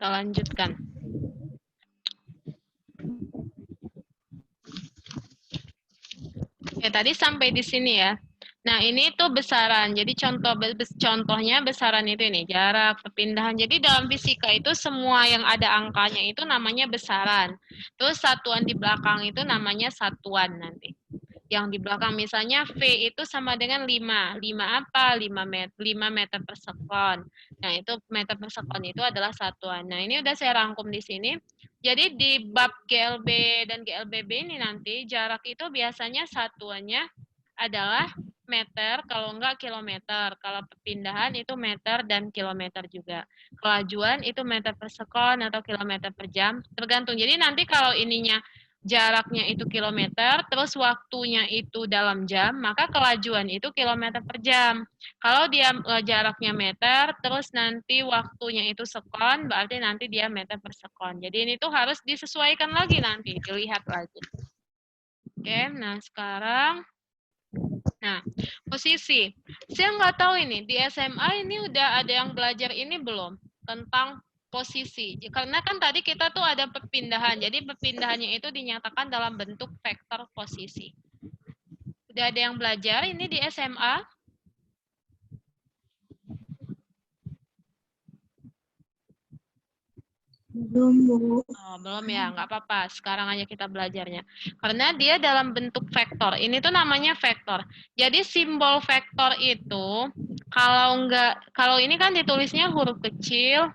Kita lanjutkan. Oke, tadi sampai di sini ya. Nah, ini tuh besaran. Jadi contohnya besaran itu ini, jarak, perpindahan. Jadi dalam fisika itu semua yang ada angkanya itu namanya besaran. Terus satuan di belakang itu namanya satuan nanti. Yang di belakang misalnya V itu sama dengan 5. 5 apa? 5 meter per sekon. Nah, itu meter per sekon itu adalah satuan. Nah, ini udah saya rangkum di sini. Jadi di bab GLB dan GLBB ini nanti jarak itu biasanya satuannya adalah meter, kalau enggak kilometer. Kalau perpindahan itu meter dan kilometer juga. Kelajuan itu meter per sekon atau kilometer per jam, tergantung. Jadi nanti kalau ininya jaraknya itu kilometer, terus waktunya itu dalam jam, maka kelajuan itu kilometer per jam. Kalau dia jaraknya meter, terus nanti waktunya itu sekon, berarti nanti dia meter per sekon. Jadi ini tuh harus disesuaikan lagi nanti, dilihat lagi. Oke, nah sekarang, nah posisi. Saya nggak tahu ini, di SMA ini udah ada yang belajar ini belum? Tentang posisi. Karena kan tadi kita tuh ada perpindahan, jadi perpindahannya itu dinyatakan dalam bentuk vektor posisi. Udah ada yang belajar ini di SMA? Belum, Bu. Oh, belum ya, nggak apa-apa. Sekarang aja kita belajarnya. Karena dia dalam bentuk vektor. Ini tuh namanya vektor. Jadi simbol vektor itu, kalau ini kan ditulisnya huruf kecil,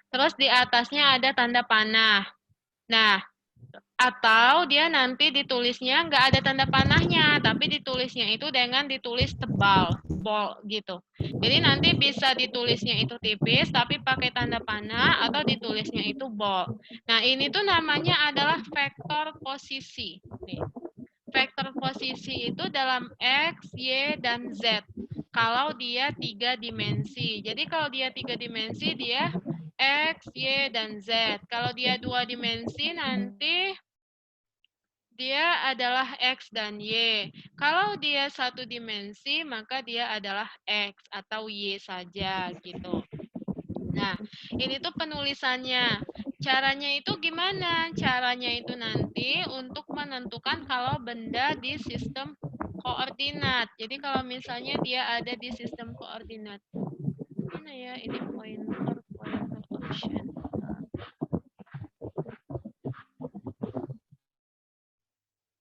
terus di atasnya ada tanda panah. Nah, atau dia nanti ditulisnya nggak ada tanda panahnya, tapi ditulisnya itu dengan ditulis tebal, bold gitu. Jadi nanti bisa ditulisnya itu tipis, tapi pakai tanda panah, atau ditulisnya itu bold. Nah, ini tuh namanya adalah vektor posisi. Nih. Vektor posisi itu dalam X, Y, dan Z. Kalau dia 3 dimensi. Jadi kalau dia 3 dimensi, dia X, Y, dan Z. Kalau dia 2 dimensi, nanti dia adalah X dan Y. Kalau dia 1 dimensi, maka dia adalah X atau Y saja gitu. Nah, ini tuh penulisannya. Caranya itu gimana? Caranya itu nanti untuk menentukan kalau benda di sistem koordinat. Jadi kalau misalnya dia ada di sistem koordinat. Mana ya ini pointer option.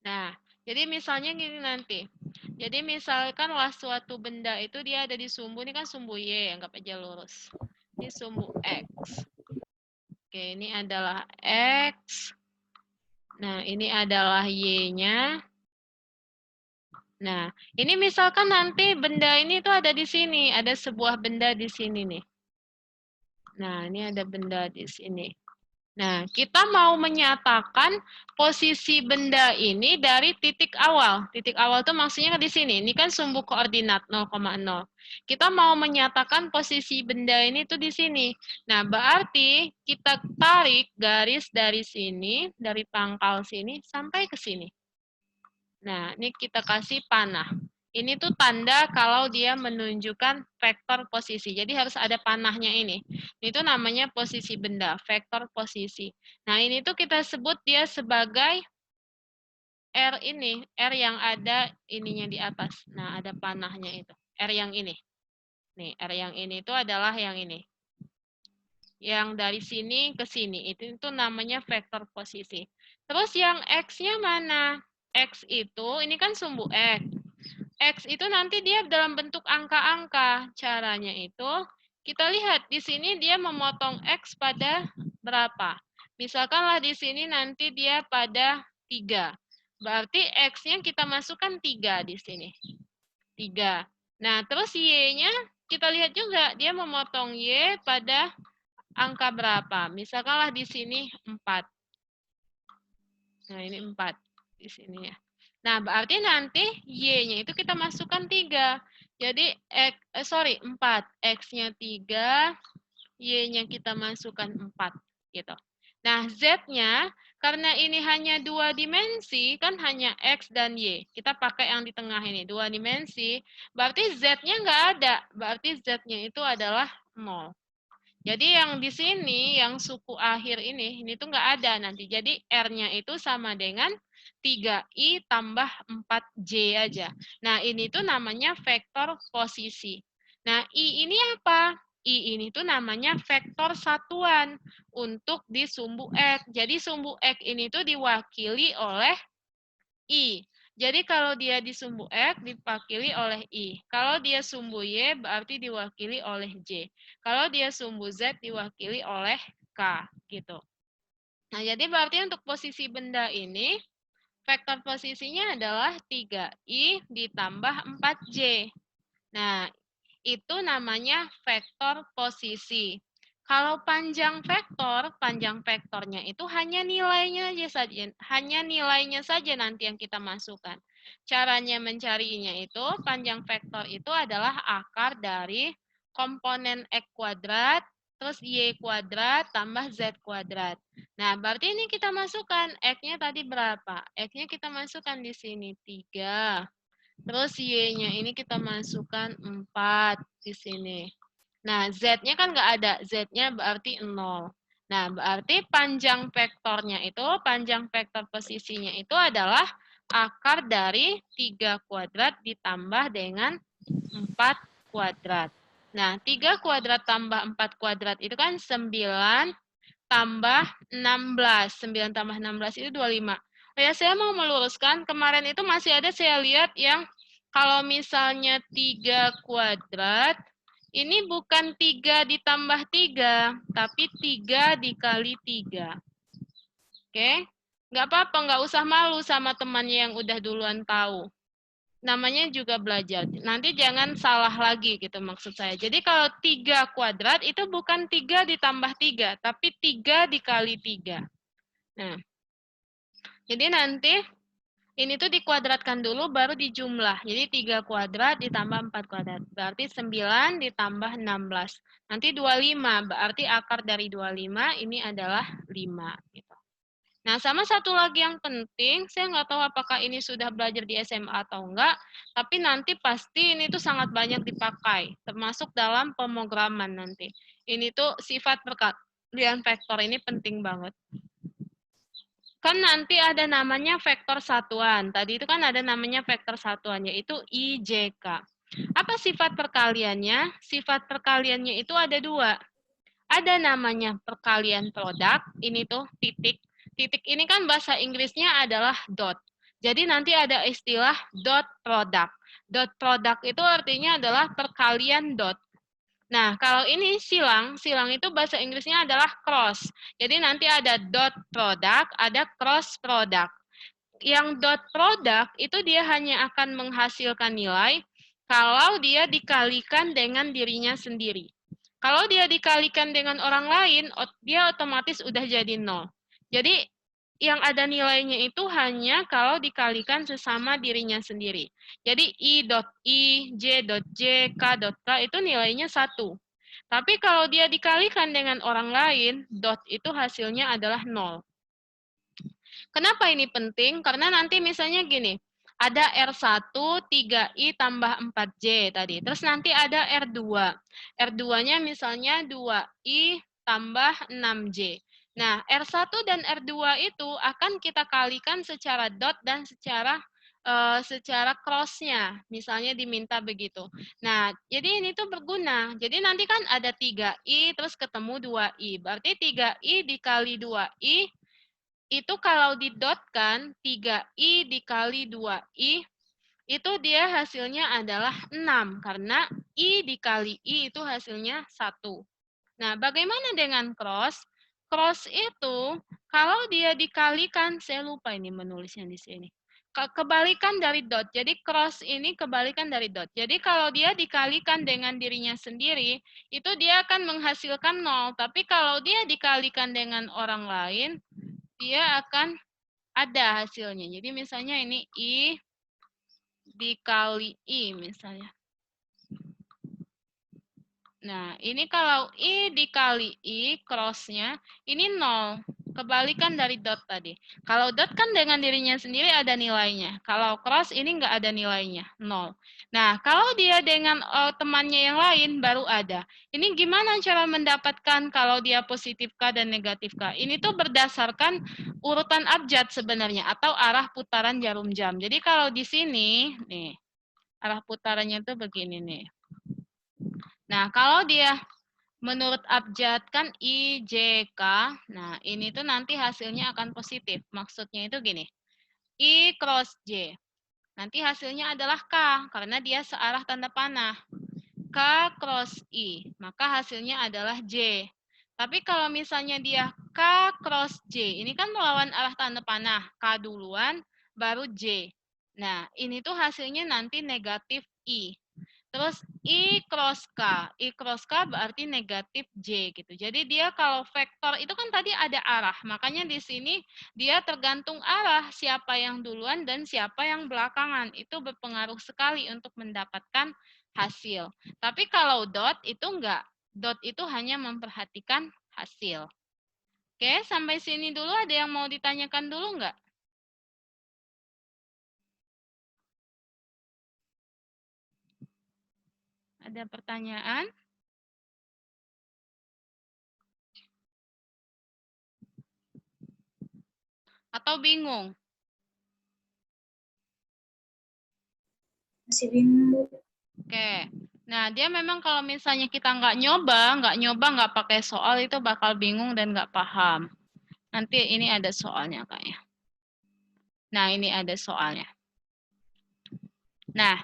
Nah, jadi misalnya gini nanti. Jadi misalkanlah suatu benda itu dia ada di sumbu, ini kan sumbu Y, anggap aja lurus. Ini sumbu X. Oke, ini adalah X. Nah, ini adalah Y-nya. Nah, ini misalkan nanti benda ini tuh ada di sini. Ada sebuah benda di sini nih. Nah, ini ada benda di sini. Nah, kita mau menyatakan posisi benda ini dari titik awal. Titik awal itu maksudnya di sini. Ini kan sumbu koordinat 0,0. Kita mau menyatakan posisi benda ini tuh di sini. Nah, berarti kita tarik garis dari sini, dari pangkal sini, sampai ke sini. Nah, ini kita kasih panah. Ini tuh tanda kalau dia menunjukkan vektor posisi. Jadi harus ada panahnya ini. Itu namanya posisi benda, vektor posisi. Nah, ini tuh kita sebut dia sebagai R ini, R yang ada ininya di atas. Nah, ada panahnya itu. R yang ini. Nih, R yang ini itu adalah yang ini. Yang dari sini ke sini. Itu namanya vektor posisi. Terus yang X-nya mana? X itu, ini kan sumbu X. X itu nanti dia dalam bentuk angka-angka. Caranya itu, kita lihat di sini dia memotong X pada berapa. Misalkanlah di sini nanti dia pada 3. Berarti X-nya kita masukkan 3 di sini. 3. Nah, terus Y-nya kita lihat juga, dia memotong Y pada angka berapa. Misalkanlah di sini 4. Nah, ini 4 di sini ya. Nah, berarti nanti Y-nya itu kita masukkan 3. Jadi, 4. X-nya 3, Y-nya kita masukkan 4. Gitu. Nah, Z-nya, karena ini hanya 2 dimensi, kan hanya X dan Y. Kita pakai yang di tengah ini, 2 dimensi. Berarti Z-nya nggak ada. Berarti Z-nya itu adalah 0. Jadi yang di sini, yang suku akhir ini tuh nggak ada nanti. Jadi R-nya itu sama dengan 3I tambah 4J aja. Nah, ini tuh namanya vektor posisi. Nah, I ini apa? I ini tuh namanya vektor satuan untuk di sumbu X. Jadi sumbu X ini tuh diwakili oleh I. Jadi kalau dia di sumbu X diwakili oleh I. Kalau dia sumbu Y berarti diwakili oleh J. Kalau dia sumbu Z diwakili oleh K gitu. Nah, jadi berarti untuk posisi benda ini vektor posisinya adalah 3I ditambah 4J. Nah, itu namanya vektor posisi. Kalau panjang vektornya itu hanya nilainya saja nanti yang kita masukkan. Caranya mencarinya itu, panjang vektor itu adalah akar dari komponen X kuadrat, terus Y kuadrat, tambah Z kuadrat. Nah, berarti ini kita masukkan, X-nya tadi berapa? X-nya kita masukkan di sini, 3. Terus Y-nya ini kita masukkan 4 di sini. Nah, Z-nya kan nggak ada. Z-nya berarti 0. Nah, berarti panjang vektornya itu, panjang vektor posisinya itu adalah akar dari 3 kuadrat ditambah dengan 4 kuadrat. Nah, 3 kuadrat tambah 4 kuadrat itu kan 9 tambah 16. 9 tambah 16 itu 25. Oh ya, saya mau meluruskan, kemarin itu masih ada saya lihat yang kalau misalnya 3 kuadrat, ini bukan 3 ditambah 3, tapi 3 dikali 3. Oke? Nggak apa-apa, nggak usah malu sama temannya yang udah duluan tahu. Namanya juga belajar. Nanti jangan salah lagi gitu maksud saya. Jadi kalau 3 kuadrat itu bukan 3 ditambah 3, tapi 3 dikali 3. Nah, jadi nanti ini tuh dikuadratkan dulu baru dijumlah. Jadi 3 kuadrat ditambah 4 kuadrat. Berarti 9 ditambah 16. Nanti 25. Berarti akar dari 25 ini adalah 5. Gitu. Nah, sama satu lagi yang penting, saya nggak tahu apakah ini sudah belajar di SMA atau enggak, tapi nanti pasti ini tuh sangat banyak dipakai, termasuk dalam pemrograman nanti. Ini tuh sifat perkalian vektor ini penting banget. Kan nanti ada namanya vektor satuan. Tadi itu kan ada namanya vektor satuan, yaitu IJK. Apa sifat perkaliannya? Sifat perkaliannya itu ada 2. Ada namanya perkalian produk, ini tuh titik. Titik ini kan bahasa Inggrisnya adalah dot. Jadi nanti ada istilah dot product. Dot product itu artinya adalah perkalian dot. Nah, kalau ini silang itu bahasa Inggrisnya adalah cross. Jadi nanti ada dot product, ada cross product. Yang dot product itu dia hanya akan menghasilkan nilai kalau dia dikalikan dengan dirinya sendiri. Kalau dia dikalikan dengan orang lain, dia otomatis udah jadi 0. Jadi, yang ada nilainya itu hanya kalau dikalikan sesama dirinya sendiri. Jadi, I.I, J.J, K.K itu nilainya 1. Tapi kalau dia dikalikan dengan orang lain, dot itu hasilnya adalah 0. Kenapa ini penting? Karena nanti misalnya gini, ada R1, 3I tambah 4J tadi. Terus nanti ada R2. R2-nya misalnya 2I tambah 6J. Nah, R1 dan R2 itu akan kita kalikan secara dot dan secara cross-nya. Misalnya diminta begitu. Nah, jadi ini tuh berguna. Jadi nanti kan ada 3I terus ketemu 2I. Berarti 3I dikali 2I itu kalau didotkan 3I dikali 2I, itu dia hasilnya adalah 6, karena I dikali I itu hasilnya 1. Nah, bagaimana dengan cross? Cross itu, kalau dia dikalikan, saya lupa ini menulisnya di sini. Kebalikan dari dot. Jadi cross ini kebalikan dari dot. Jadi kalau dia dikalikan dengan dirinya sendiri, itu dia akan menghasilkan 0. Tapi kalau dia dikalikan dengan orang lain, dia akan ada hasilnya. Jadi misalnya ini I dikali I misalnya. Nah, ini kalau I dikali I, cross-nya, ini 0. Kebalikan dari dot tadi. Kalau dot kan dengan dirinya sendiri ada nilainya. Kalau cross ini nggak ada nilainya, 0. Nah, kalau dia dengan temannya yang lain baru ada. Ini gimana cara mendapatkan kalau dia positif K dan negatif K? Ini tuh berdasarkan urutan abjad sebenarnya atau arah putaran jarum jam. Jadi kalau di sini, nih, arah putarannya tuh begini nih. Nah, kalau dia menurut abjad kan I, J, K. Nah, ini tuh nanti hasilnya akan positif. Maksudnya itu gini. I cross J. Nanti hasilnya adalah K, karena dia searah tanda panah. K cross I, maka hasilnya adalah J. Tapi kalau misalnya dia K cross J, ini kan melawan arah tanda panah. K duluan, baru J. Nah, ini tuh hasilnya nanti negatif I. Terus I cross K. I cross K berarti negatif J gitu. Jadi dia kalau vektor itu kan tadi ada arah. Makanya di sini dia tergantung arah siapa yang duluan dan siapa yang belakangan. Itu berpengaruh sekali untuk mendapatkan hasil. Tapi kalau dot itu enggak. Dot itu hanya memperhatikan hasil. Oke, sampai sini dulu ada yang mau ditanyakan dulu enggak? Ada pertanyaan? Atau bingung? Masih bingung, Bu. Oke. Nah, dia memang kalau misalnya kita nggak nyoba, nggak pakai soal itu bakal bingung dan nggak paham. Nanti ini ada soalnya kayaknya. Nah, ini ada soalnya. Nah,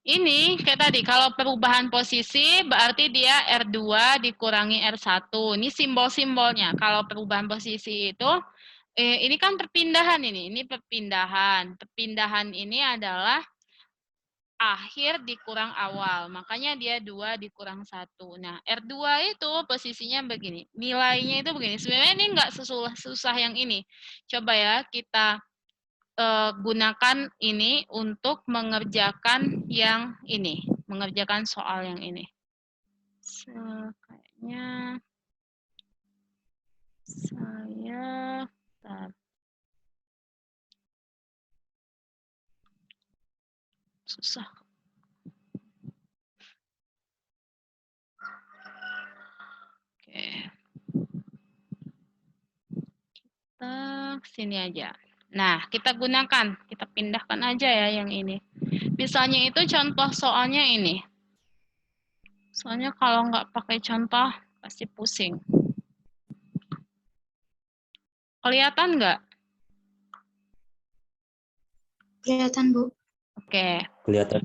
ini kayak tadi, kalau perubahan posisi berarti dia R2 dikurangi R1. Ini simbol-simbolnya. Kalau perubahan posisi itu, ini kan perpindahan ini perpindahan. Perpindahan ini adalah akhir dikurang awal. Makanya dia 2 dikurang 1. Nah, R2 itu posisinya begini. Nilainya itu begini. Sebenarnya ini nggak susah yang ini. Coba ya kita gunakan ini untuk mengerjakan yang ini. Mengerjakan soal yang ini. Kayaknya saya... susah. Oke. Kita sini aja. Nah, kita gunakan. Kita pindahkan aja ya yang ini. Misalnya itu contoh soalnya ini. Soalnya kalau nggak pakai contoh, pasti pusing. Kelihatan nggak? Kelihatan, Bu. Oke. Kelihatan.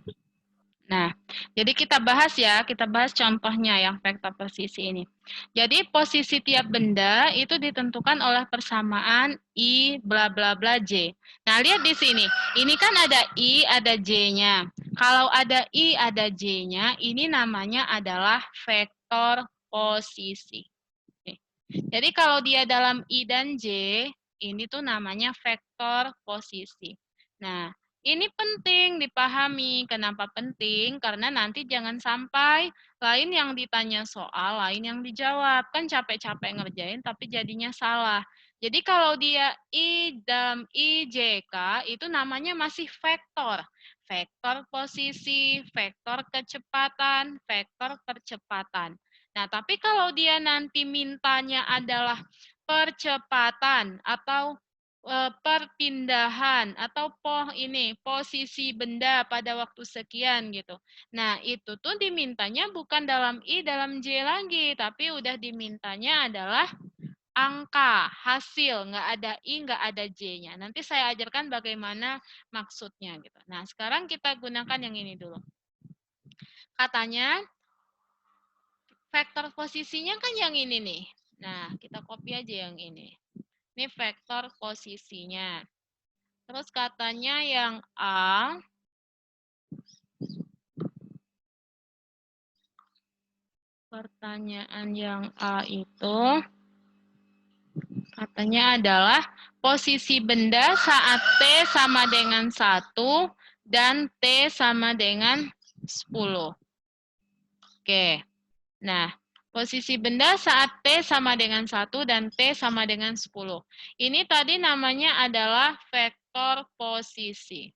Nah, jadi kita bahas ya, kita bahas contohnya yang vektor posisi ini. Jadi posisi tiap benda itu ditentukan oleh persamaan I bla bla bla J. Nah, lihat di sini. Ini kan ada I, ada J-nya. Kalau ada I, ada J-nya, ini namanya adalah vektor posisi. Oke. Jadi kalau dia dalam I dan J, ini tuh namanya vektor posisi. Nah, ini penting dipahami. Kenapa penting? Karena nanti jangan sampai lain yang ditanya soal, lain yang dijawab. Kan capek-capek ngerjain, tapi jadinya salah. Jadi kalau dia I dalam IJK, itu namanya masih vektor. Vektor posisi, vektor kecepatan, vektor percepatan. Nah, tapi kalau dia nanti mintanya adalah percepatan atau perpindahan atau posisi benda pada waktu sekian gitu. Nah, itu tuh dimintanya bukan dalam I, dalam J lagi, tapi udah dimintanya adalah angka, hasil, nggak ada I, nggak ada J-nya. Nanti saya ajarkan bagaimana maksudnya gitu. Nah, sekarang kita gunakan yang ini dulu. Katanya, vektor posisinya kan yang ini nih. Nah, kita copy aja yang ini. Ini vektor posisinya. Terus katanya yang A, pertanyaan yang A itu katanya adalah posisi benda saat T sama dengan 1 dan T sama dengan 10. Oke. Nah, Posisi benda saat T sama dengan 1 dan T sama dengan 10. Ini tadi namanya adalah vektor posisi.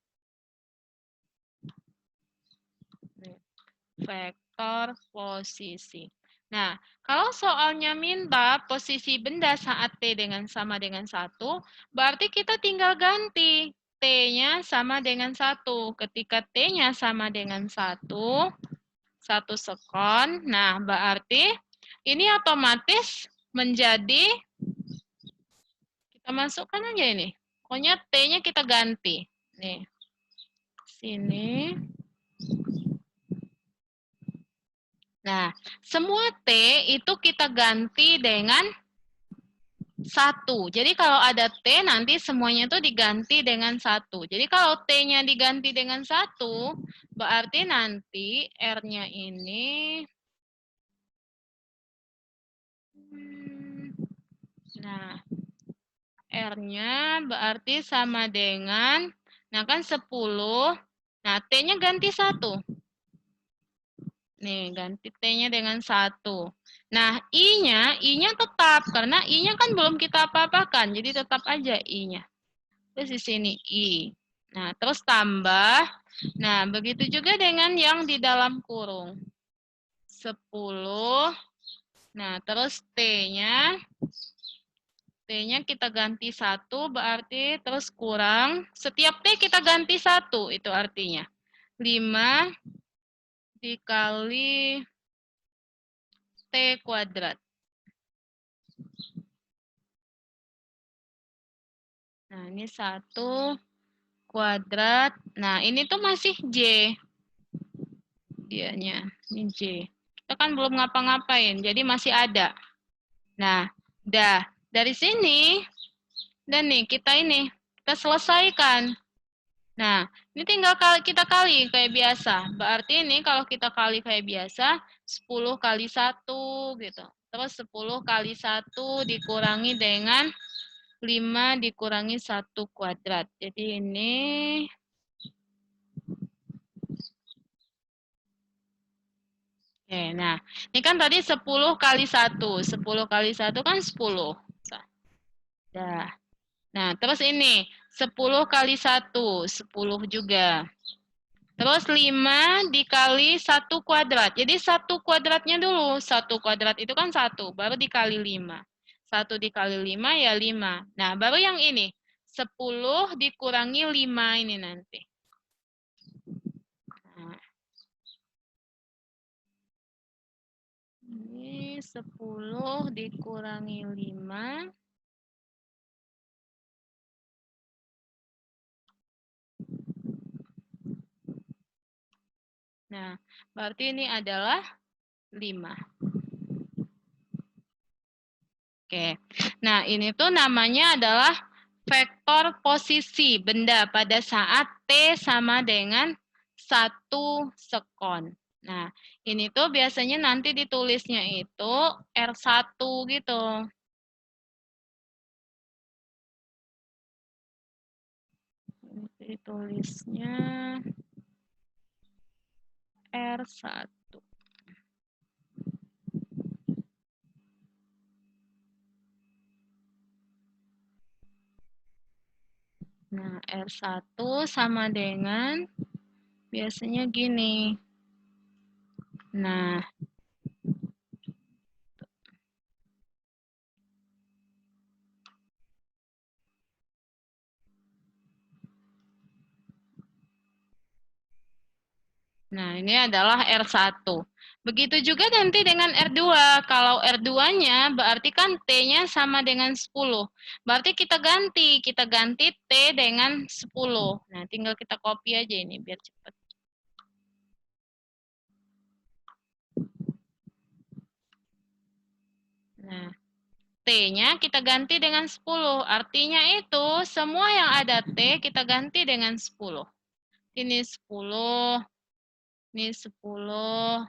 Vektor posisi. Nah, kalau soalnya minta posisi benda saat T sama dengan 1, berarti kita tinggal ganti. T-nya sama dengan 1. Ketika T-nya sama dengan 1 sekon, nah berarti ini otomatis menjadi, kita masukkan aja ini. Pokoknya T-nya kita ganti. Nih, sini. Nah, semua T itu kita ganti dengan 1. Jadi kalau ada T, nanti semuanya itu diganti dengan 1. Jadi kalau T-nya diganti dengan 1, berarti nanti R-nya ini, nah, R-nya berarti sama dengan, nah kan 10, nah T-nya ganti 1. Nih, ganti T-nya dengan 1. Nah, I-nya tetap, karena I-nya kan belum kita apa-apakan, jadi tetap aja I-nya. Terus di sini I. Nah, terus tambah. Nah, begitu juga dengan yang di dalam kurung. 10. Nah, terus T-nya kita ganti 1, berarti terus kurang. Setiap T kita ganti 1, itu artinya. 5 dikali T kuadrat. Nah, ini 1 kuadrat. Nah, ini tuh masih J. Dianya, ini J. Kita kan belum ngapa-ngapain, jadi masih ada. Nah, dah. Dari sini, dan nih, kita selesaikan. Nah, ini tinggal kita kali kayak biasa. Berarti ini kalau kita kali kayak biasa, 10 kali 1 gitu. Terus 10 kali 1 dikurangi dengan 5 dikurangi 1 kuadrat. Jadi ini, oke, nah, ini kan tadi 10 kali 1. 10 kali 1 kan 10. Dah. Nah, terus ini, 10 kali 1, 10 juga. Terus 5 dikali 1 kuadrat. Jadi 1 kuadratnya dulu. 1 kuadrat itu kan 1, baru dikali 5. 1 dikali 5 ya 5. Nah, baru yang ini. 10 dikurangi 5 ini nanti. Nah, ini 10 dikurangi 5. Nah, berarti ini adalah 5. Oke. Nah, ini tuh namanya adalah vektor posisi benda pada saat T sama dengan 1 sekon. Nah, ini tuh biasanya nanti ditulisnya itu R1 gitu. Ditulisnya R1. Nah, R1 sama dengan biasanya gini. Nah, ini adalah R1. Begitu juga nanti dengan R2. Kalau R2-nya berarti kan T-nya sama dengan 10. Berarti kita ganti T dengan 10. Nah, tinggal kita copy aja ini biar cepat. Nah, T-nya kita ganti dengan 10. Artinya itu semua yang ada T kita ganti dengan 10. Ini 10. Ini 10.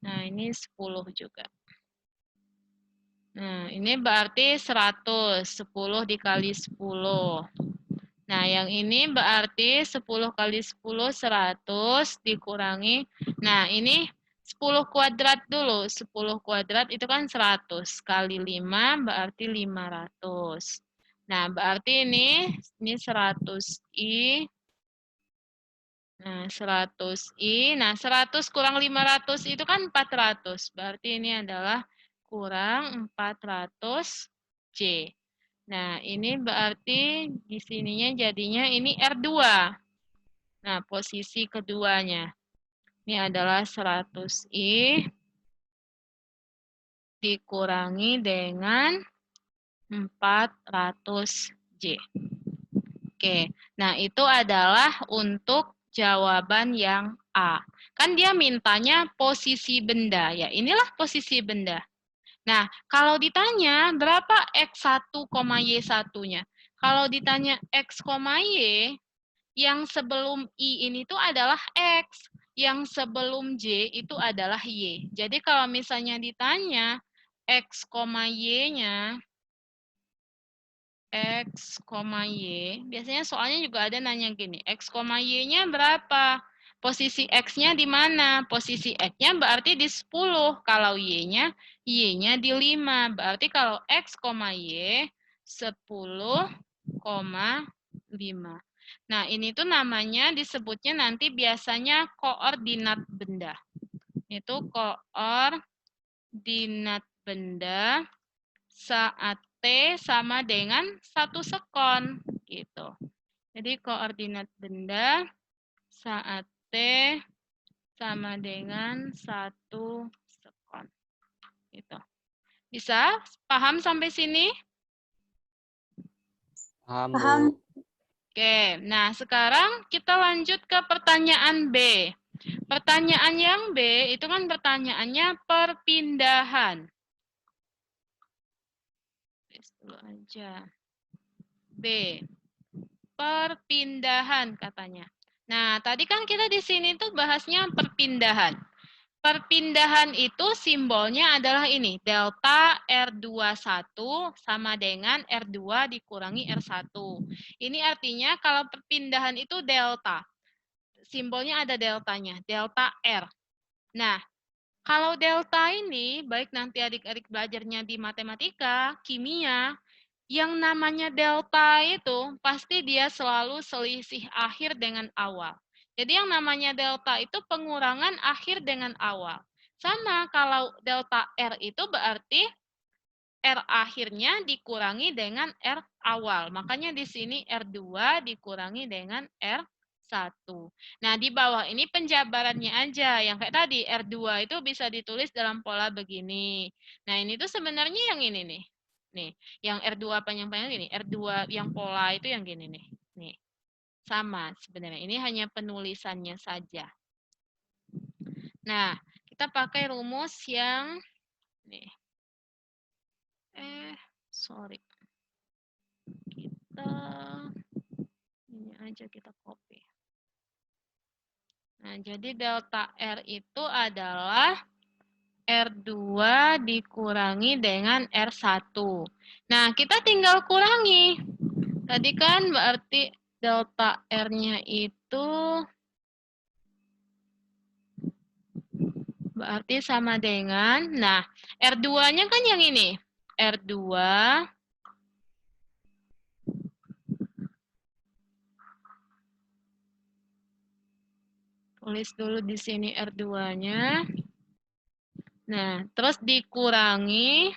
Nah, ini 10 juga. Nah, ini berarti 100. 10 dikali 10. Nah, yang ini berarti 10 kali 10, 100 dikurangi. Nah, ini 10 kuadrat dulu. 10 kuadrat itu kan 100. Kali 5 berarti 500. Nah, berarti ini 100i. Nah, 100i. Nah, 100 kurang 500 itu kan 400. Berarti ini adalah kurang 400J. Nah, ini berarti di sininya jadinya ini R2. Nah, posisi keduanya. Ini adalah 100i dikurangi dengan 400J. Oke, nah itu adalah untuk jawaban yang A. Kan dia mintanya posisi benda, ya inilah posisi benda. Nah, kalau ditanya berapa X1, Y1-nya? Kalau ditanya X, Y, yang sebelum I ini tuh adalah X, yang sebelum J itu adalah Y. Jadi kalau misalnya ditanya X, Y-nya, X, Y, biasanya soalnya juga ada nanya gini, X, Y-nya berapa? Posisi X-nya di mana? Posisi X-nya berarti di 10, kalau Y-nya di 5. Berarti kalau X, Y, 10,5. Nah, ini tuh namanya disebutnya nanti biasanya koordinat benda. Itu koordinat benda saat T sama dengan 1 sekon gitu. Jadi koordinat benda saat T sama dengan 1 sekon. Gitu. Bisa paham sampai sini? Paham, Bu. Paham. Oke, nah sekarang kita lanjut ke pertanyaan B. Pertanyaan yang B itu kan pertanyaannya perpindahan. Tulis dulu aja. B. Perpindahan katanya. Nah, tadi kan kita di sini tuh bahasnya perpindahan. Perpindahan itu simbolnya adalah ini, delta R21 sama dengan R2 dikurangi R1. Ini artinya kalau perpindahan itu delta. Simbolnya ada deltanya, delta R. Nah, kalau delta ini, baik nanti adik-adik belajarnya di matematika, kimia, yang namanya delta itu pasti dia selalu selisih akhir dengan awal. Jadi yang namanya delta itu pengurangan akhir dengan awal. Sama kalau delta R itu berarti R akhirnya dikurangi dengan R awal. Makanya di sini R2 dikurangi dengan R1. Nah, di bawah ini penjabarannya aja. Yang kayak tadi, R2 itu bisa ditulis dalam pola begini. Nah, ini tuh sebenarnya yang ini nih. Nih, yang R2 panjang-panjang gini. R2 yang pola itu yang gini nih. Nih, sama sebenarnya. Ini hanya penulisannya saja. Nah, kita pakai rumus yang nih. Sorry. Ini aja kita copy. Nah, jadi delta R itu adalah R2 dikurangi dengan R1. Nah, kita tinggal kurangi. Tadi kan berarti delta R-nya itu berarti sama dengan, nah, R2-nya kan yang ini. R2 tulis dulu di sini R2-nya. Nah, terus dikurangi.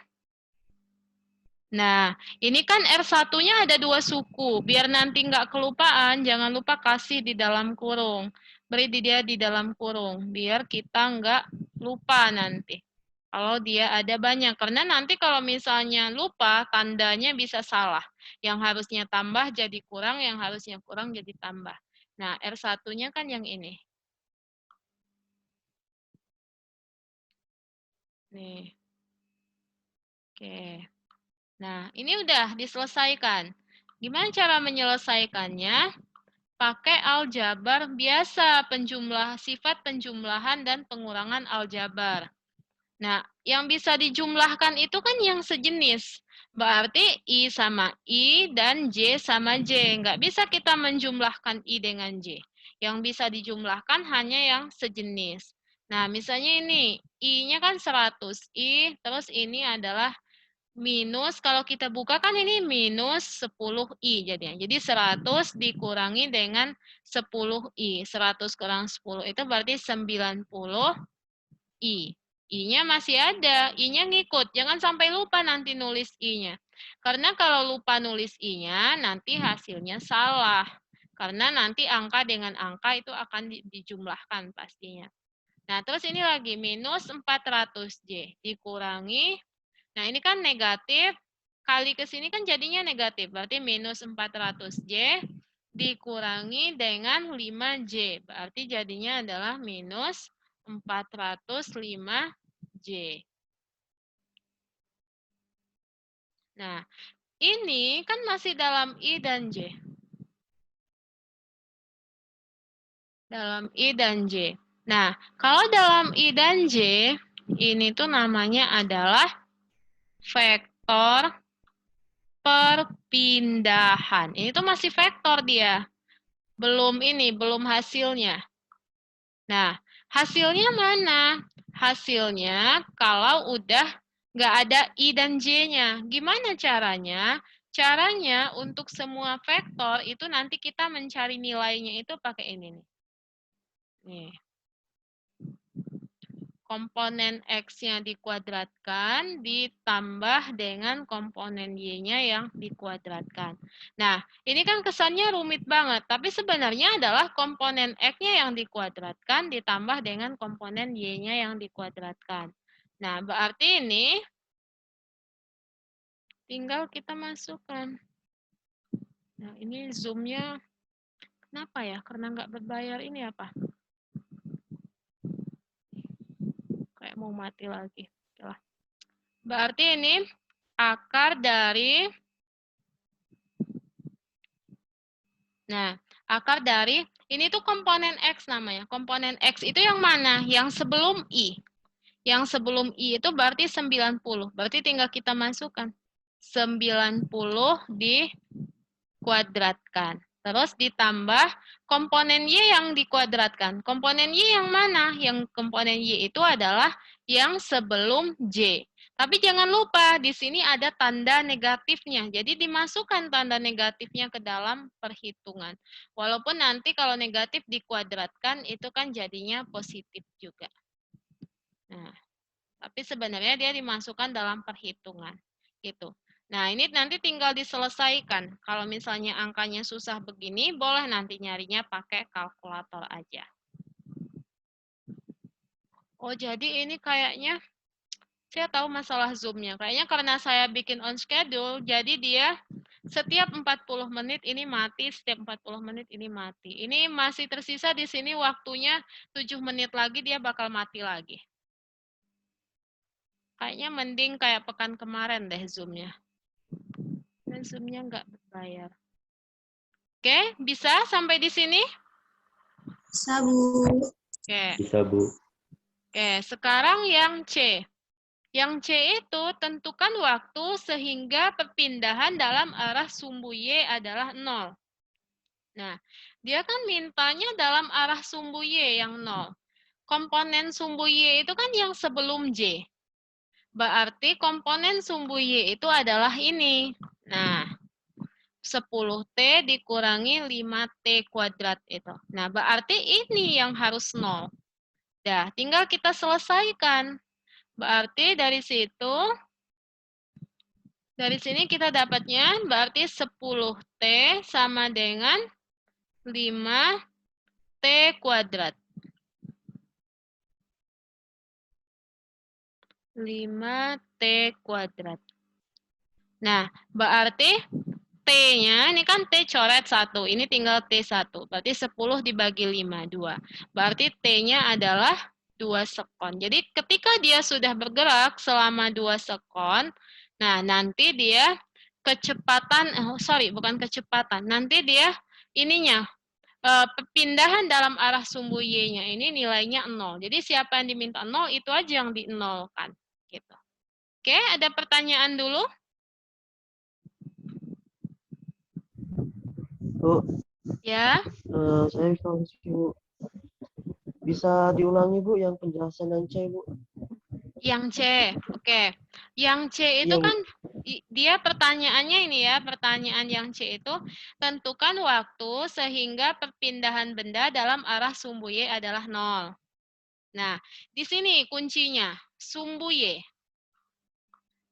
Nah, ini kan R1-nya ada 2 suku. Biar nanti nggak kelupaan, jangan lupa kasih di dalam kurung. Beri dia di dalam kurung, biar kita nggak lupa nanti. Kalau dia ada banyak. Karena nanti kalau misalnya lupa, tandanya bisa salah. Yang harusnya tambah jadi kurang, yang harusnya kurang jadi tambah. Nah, R1-nya kan yang ini. Nih. Oke. Nah, ini udah diselesaikan. Gimana cara menyelesaikannya? Pakai aljabar biasa, sifat penjumlahan dan pengurangan aljabar. Nah, yang bisa dijumlahkan itu kan yang sejenis. Berarti I sama I dan J sama J. Nggak bisa kita menjumlahkan I dengan J. Yang bisa dijumlahkan hanya yang sejenis. Nah, misalnya ini, I-nya kan 100. I, terus ini adalah minus, kalau kita buka kan ini minus 10I jadinya. Jadi 100 dikurangi dengan 10I. 100 kurang 10 itu berarti 90I. I-nya masih ada, I-nya ngikut. Jangan sampai lupa nanti nulis I-nya. Karena kalau lupa nulis I-nya, nanti hasilnya salah. Karena nanti angka dengan angka itu akan dijumlahkan pastinya. Nah, terus ini lagi minus 400J dikurangi. Nah, ini kan negatif. Kali ke sini kan jadinya negatif. Berarti minus 400J dikurangi dengan 5J. Berarti jadinya adalah minus 405J. Nah, ini kan masih dalam I dan J. Dalam I dan J. Nah, kalau dalam I dan J, ini tuh namanya adalah vektor perpindahan. Ini tuh masih vektor dia. Belum hasilnya. Nah, hasilnya mana? Hasilnya kalau udah nggak ada I dan J-nya. Gimana caranya? Caranya untuk semua vektor itu nanti kita mencari nilainya itu pakai ini nih. Nih. Komponen X-nya dikuadratkan ditambah dengan komponen Y-nya yang dikuadratkan. Nah, ini kan kesannya rumit banget, tapi sebenarnya adalah komponen X-nya yang dikuadratkan ditambah dengan komponen Y-nya yang dikuadratkan. Nah, berarti ini tinggal kita masukkan. Nah, ini zoom-nya kenapa ya? Karena nggak berbayar ini apa? Kayak mau mati lagi. Oke lah. Berarti ini akar dari, nah, akar dari, ini tuh komponen X namanya. Komponen X itu yang mana? Yang sebelum I. Yang sebelum I itu berarti 90. Berarti tinggal kita masukkan. 90 dikuadratkan. Terus ditambah komponen Y yang dikuadratkan. Komponen Y yang mana? Yang komponen Y itu adalah yang sebelum J. Tapi jangan lupa, di sini ada tanda negatifnya. Jadi dimasukkan tanda negatifnya ke dalam perhitungan. Walaupun nanti kalau negatif dikuadratkan, itu kan jadinya positif juga. Nah, tapi sebenarnya dia dimasukkan dalam perhitungan. Gitu. Nah, ini nanti tinggal diselesaikan. Kalau misalnya angkanya susah begini, boleh nanti nyarinya pakai kalkulator aja. Oh, jadi ini kayaknya saya tahu masalah Zoom-nya. Kayaknya karena saya bikin on schedule, jadi dia setiap 40 menit ini mati, setiap 40 menit ini mati. Ini masih tersisa di sini waktunya 7 menit lagi dia bakal mati lagi. Kayaknya mending kayak pekan kemarin deh Zoom-nya. Dan Zoom-nya nggak berbayar. Oke, bisa sampai di sini? Bisa, Bu. Oke. Bisa, Bu. Oke, sekarang yang C. Yang C itu tentukan waktu sehingga perpindahan dalam arah sumbu Y adalah 0. Nah, dia kan mintanya dalam arah sumbu Y yang 0. Komponen sumbu Y itu kan yang sebelum J. Berarti komponen sumbu Y itu adalah ini. Nah, 10T dikurangi 5T kuadrat itu. Nah, berarti ini yang harus 0. Dah, tinggal kita selesaikan. Berarti dari sini kita dapatnya berarti 10T sama dengan 5T kuadrat. 5T kuadrat. Nah, berarti T-nya, ini kan T coret 1, ini tinggal T1. Berarti 10 dibagi 5, 2. Berarti T-nya adalah 2 sekon. Jadi ketika dia sudah bergerak selama 2 sekon, nah nanti dia kecepatan, bukan kecepatan, nanti dia ininya, perpindahan dalam arah sumbu Y-nya ini nilainya 0. Jadi siapa yang diminta 0, itu aja yang di-nolkan. Gitu. Oke, ada pertanyaan dulu? Bu, Ya. saya bisa Bu. Bisa diulangi Bu yang penjelasan yang C Bu? Yang C, oke. Yang C itu Iya Bu. kan dia pertanyaannya ini ya, pertanyaan yang C itu tentukan waktu sehingga perpindahan benda dalam arah sumbu Y adalah 0. Nah, di sini kuncinya, sumbu Y.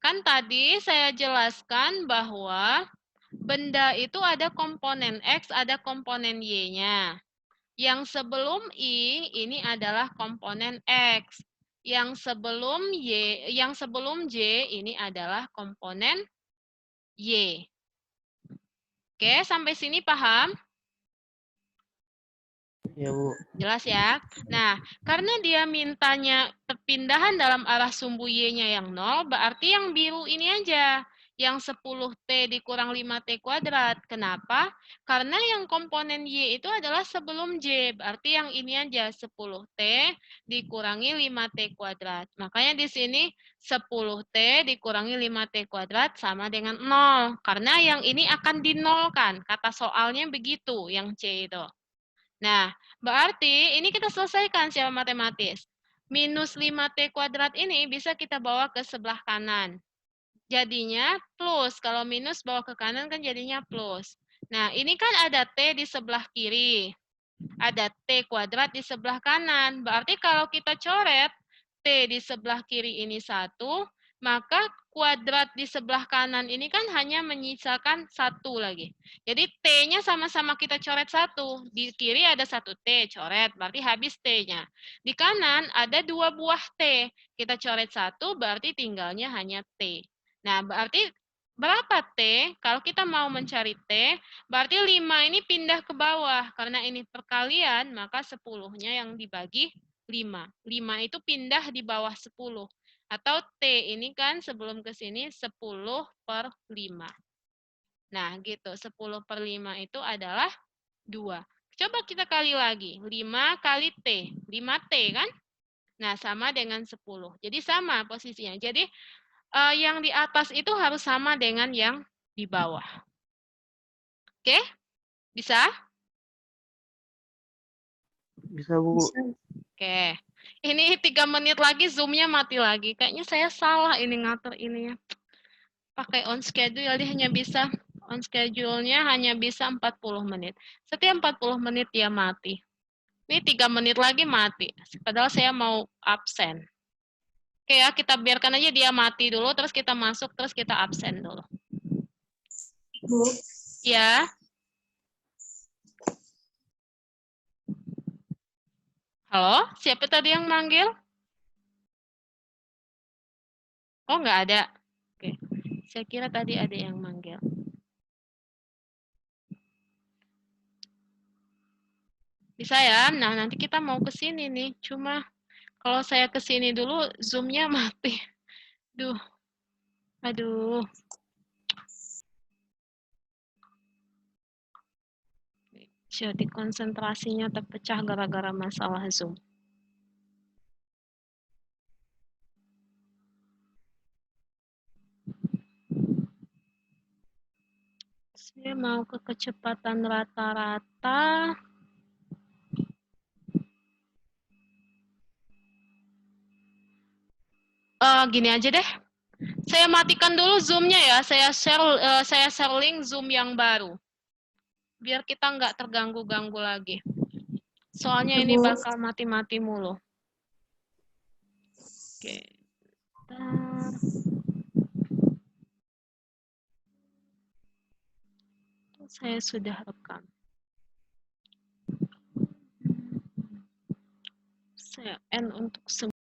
Kan tadi saya jelaskan bahwa benda itu ada komponen X, ada komponen Y-nya. Yang sebelum I ini adalah komponen X. Yang sebelum Y, yang sebelum J ini adalah komponen Y. Oke, sampai sini paham? Iya Bu. Jelas ya? Nah, karena dia mintanya perpindahan dalam arah sumbu Y-nya yang 0, berarti yang biru ini aja. Yang 10T dikurang 5T kuadrat. Kenapa? Karena yang komponen Y itu adalah sebelum J. Berarti yang ini aja, 10T dikurangi 5T kuadrat. Makanya di sini 10T dikurangi 5T kuadrat sama dengan 0. Karena yang ini akan dinolkan. Kata soalnya begitu, yang C itu. Nah, berarti ini kita selesaikan secara matematis. Minus 5T kuadrat ini bisa kita bawa ke sebelah kanan. Jadinya plus. Kalau minus bawa ke kanan kan jadinya plus. Nah, ini kan ada T di sebelah kiri. Ada T kuadrat di sebelah kanan. Berarti kalau kita coret T di sebelah kiri ini 1, maka kuadrat di sebelah kanan ini kan hanya menyisakan 1 lagi. Jadi T-nya sama-sama kita coret 1. Di kiri ada 1 T, coret. Berarti habis T-nya. Di kanan ada 2 buah T. Kita coret 1, berarti tinggalnya hanya T. Nah, berarti berapa T? Kalau kita mau mencari T, berarti 5 ini pindah ke bawah. Karena ini perkalian, maka 10-nya yang dibagi 5. 5 itu pindah di bawah 10. Atau T ini kan sebelum ke sini 10/5. Nah, gitu. 10/5 itu adalah 2. Coba kita kali lagi. 5 kali T. 5T kan? Nah, sama dengan 10. Jadi sama posisinya. Jadi yang di atas itu harus sama dengan yang di bawah. Oke? Bisa? Bisa Bu. Bisa. Oke. Ini 3 menit lagi Zoom-nya mati lagi. Kayaknya saya salah ini ngatur ini ya. Pakai on schedule dia hanya bisa on schedule-nya hanya bisa 40 menit. Setiap 40 menit dia mati. Ini 3 menit lagi mati. Padahal saya mau absen. Oke ya, kita biarkan aja dia mati dulu, terus kita masuk, terus kita absen dulu. Bu. Ya. Halo, siapa tadi yang manggil? Oh, nggak ada. Oke, saya kira tadi ada yang manggil. Bisa ya? Nah, nanti kita mau ke sini nih. Cuma kalau saya ke sini dulu, Zoom-nya mati. Duh. Aduh. Jadi konsentrasinya terpecah gara-gara masalah Zoom. Saya mau ke kecepatan rata-rata. Gini aja deh. Saya matikan dulu Zoom-nya ya. Saya share link Zoom yang baru. Biar kita nggak terganggu-ganggu lagi. Soalnya ini Bu. bakal mati-mati mulu. Oke. Bentar. Saya sudah rekam. Saya end untuk